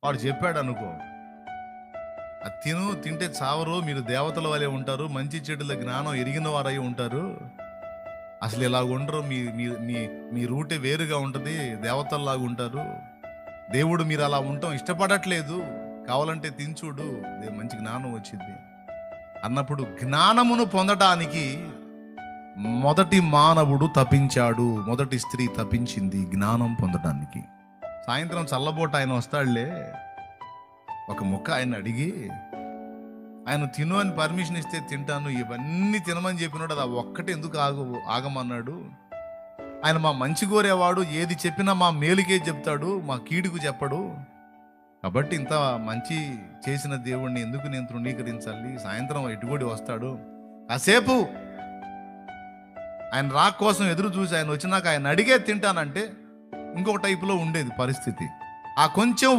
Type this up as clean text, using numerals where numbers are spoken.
వాడు చెప్పాడు అనుకో, అది తింటే చావరు, మీరు దేవతల వలె ఉంటారు, మంచి చెడుల జ్ఞానం ఎరిగిన వారై ఉంటారు, అసలు ఇలా ఉండరు, మీ మీ మీ మీ రూటే వేరుగా ఉంటుంది, దేవతల్లాగా ఉంటారు, దేవుడు మీరు అలా ఉండటం ఇష్టపడట్లేదు, కావాలంటే తినచూడు, మంచి జ్ఞానం వచ్చింది అన్నప్పుడు, జ్ఞానమును పొందటానికి మొదటి మానవుడు తప్పించాడు, మొదటి స్త్రీ తప్పించింది జ్ఞానం పొందటానికి. సాయంత్రం చల్లబోట ఆయన వస్తాడులే, ఒక ముక్క ఆయన అడిగి, ఆయన తిను అని పర్మిషన్ ఇస్తే తింటాను, ఇవన్నీ తినమని చెప్పినాడు, అది ఒక్కటి ఎందుకు ఆగమన్నాడు? ఆయన మా మంచి కోరేవాడు, ఏది చెప్పినా మా మేలుకే చెప్తాడు, మా కీడుకు చెప్పడు. కాబట్టి ఇంత మంచి చేసిన దేవుణ్ణి ఎందుకు నేను తృణీకరించాలి? సాయంత్రం ఎటుగోడి వస్తాడు, కాసేపు ఆయన రాక కోసం ఎదురు చూసి ఆయన వచ్చినాక ఆయన అడిగే తింటానంటే ఇంకొక టైపులో ఉండేది పరిస్థితి. ఆ కొంచెం